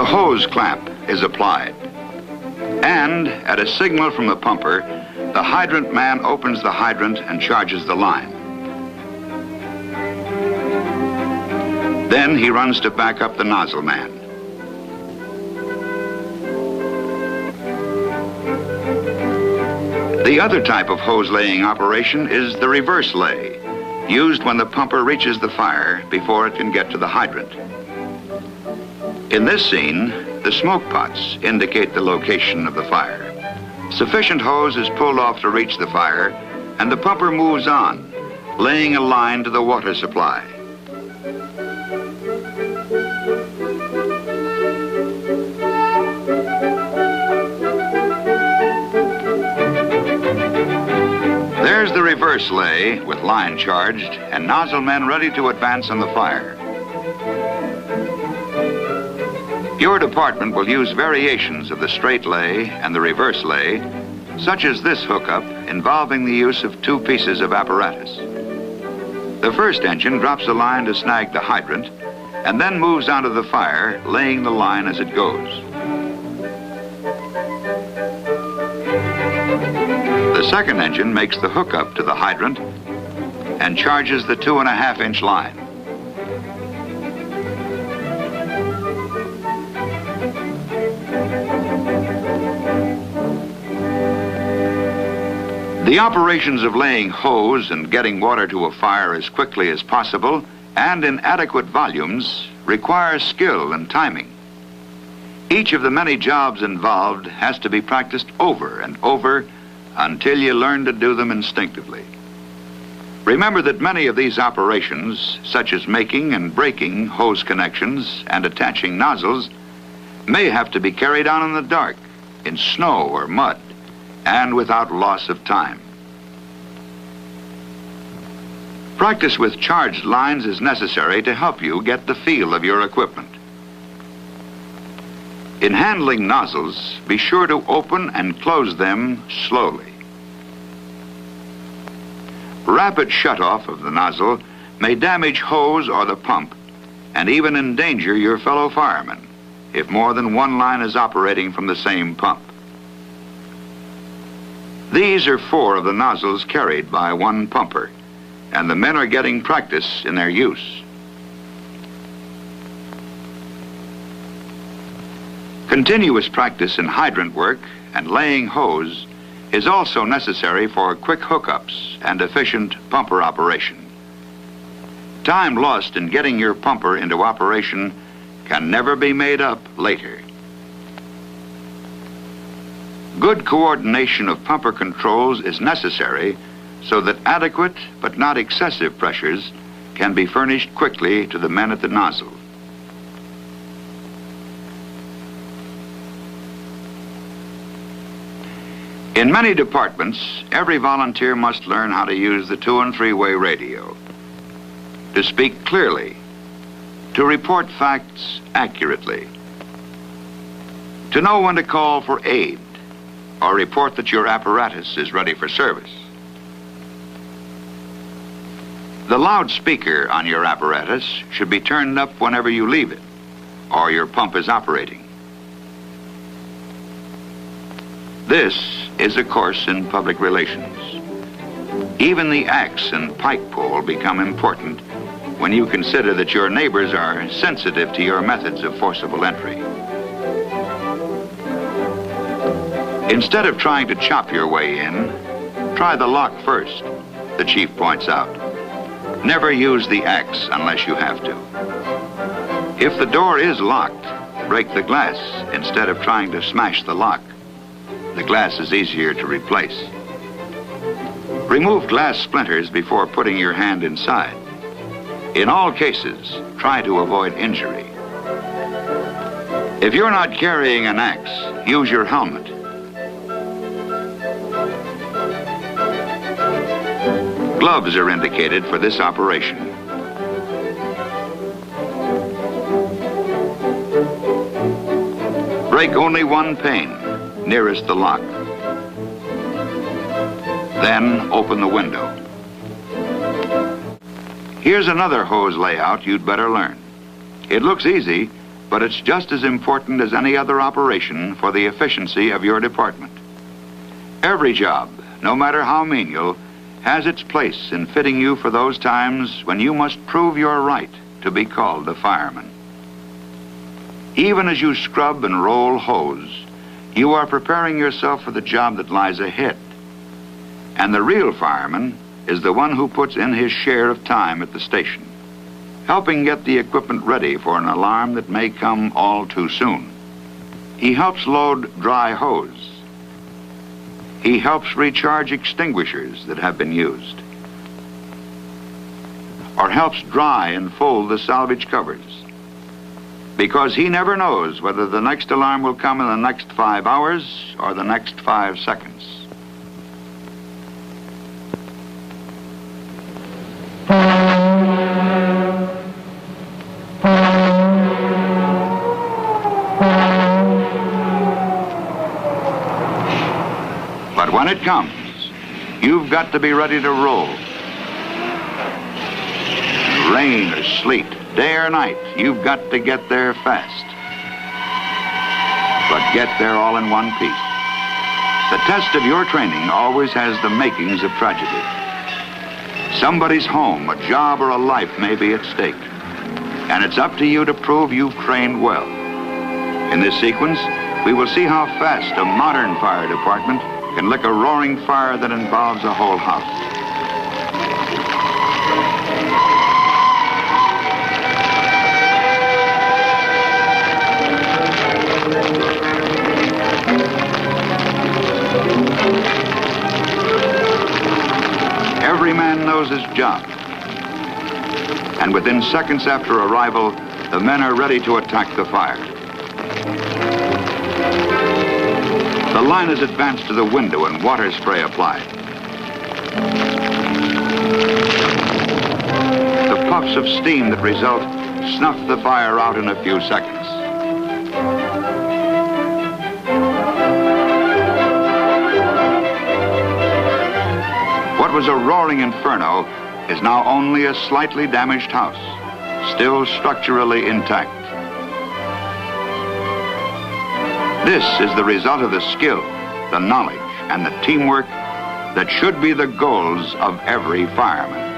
hose clamp is applied. And at a signal from the pumper, the hydrant man opens the hydrant and charges the line. Then he runs to back up the nozzle man. The other type of hose laying operation is the reverse lay, used when the pumper reaches the fire before it can get to the hydrant. In this scene, the smoke pots indicate the location of the fire. Sufficient hose is pulled off to reach the fire, and the pumper moves on, laying a line to the water supply. There's the reverse lay with line charged and nozzle men ready to advance on the fire. Your department will use variations of the straight lay and the reverse lay, such as this hookup involving the use of two pieces of apparatus. The first engine drops a line to snag the hydrant and then moves onto the fire, laying the line as it goes. The second engine makes the hookup to the hydrant and charges the 2.5-inch line. The operations of laying hose and getting water to a fire as quickly as possible and in adequate volumes requires skill and timing. Each of the many jobs involved has to be practiced over and over until you learn to do them instinctively. Remember that many of these operations, such as making and breaking hose connections and attaching nozzles, may have to be carried on in the dark, in snow or mud, and without loss of time. Practice with charged lines is necessary to help you get the feel of your equipment. In handling nozzles, be sure to open and close them slowly. Rapid shutoff of the nozzle may damage hose or the pump and even endanger your fellow firemen if more than one line is operating from the same pump. These are 4 of the nozzles carried by one pumper, and the men are getting practice in their use. Continuous practice in hydrant work and laying hose is also necessary for quick hookups and efficient pumper operation. Time lost in getting your pumper into operation can never be made up later. Good coordination of pumper controls is necessary so that adequate but not excessive pressures can be furnished quickly to the men at the nozzle. In many departments, every volunteer must learn how to use the 2- and 3-way radio, to speak clearly, to report facts accurately, to know when to call for aid, or report that your apparatus is ready for service. The loudspeaker on your apparatus should be turned up whenever you leave it, or your pump is operating. This is a course in public relations. Even the axe and pike pole become important when you consider that your neighbors are sensitive to your methods of forcible entry. Instead of trying to chop your way in, try the lock first, the chief points out. Never use the axe unless you have to. If the door is locked, break the glass instead of trying to smash the lock. The glass is easier to replace. Remove glass splinters before putting your hand inside. In all cases, try to avoid injury. If you're not carrying an axe, use your helmet. Gloves are indicated for this operation. Break only one pane, nearest the lock. Then open the window. Here's another hose layout you'd better learn. It looks easy, but it's just as important as any other operation for the efficiency of your department. Every job, no matter how menial, has its place in fitting you for those times when you must prove your right to be called a fireman. Even as you scrub and roll hose, you are preparing yourself for the job that lies ahead. And the real fireman is the one who puts in his share of time at the station, helping get the equipment ready for an alarm that may come all too soon. He helps load dry hose. He helps recharge extinguishers that have been used, or helps dry and fold the salvage covers, because he never knows whether the next alarm will come in the next 5 hours or the next 5 seconds. But when it comes, you've got to be ready to roll. Rain or sleet, day or night, you've got to get there fast. But get there all in one piece. The test of your training always has the makings of tragedy. Somebody's home, a job, or a life may be at stake. And it's up to you to prove you've trained well. In this sequence, we will see how fast a modern fire department can lick a roaring fire that involves a whole house. Every man knows his job. And within seconds after arrival, the men are ready to attack the fire. The line is advanced to the window and water spray applied. The puffs of steam that result snuff the fire out in a few seconds. What was a roaring inferno is now only a slightly damaged house, still structurally intact. This is the result of the skill, the knowledge, and the teamwork that should be the goals of every fireman.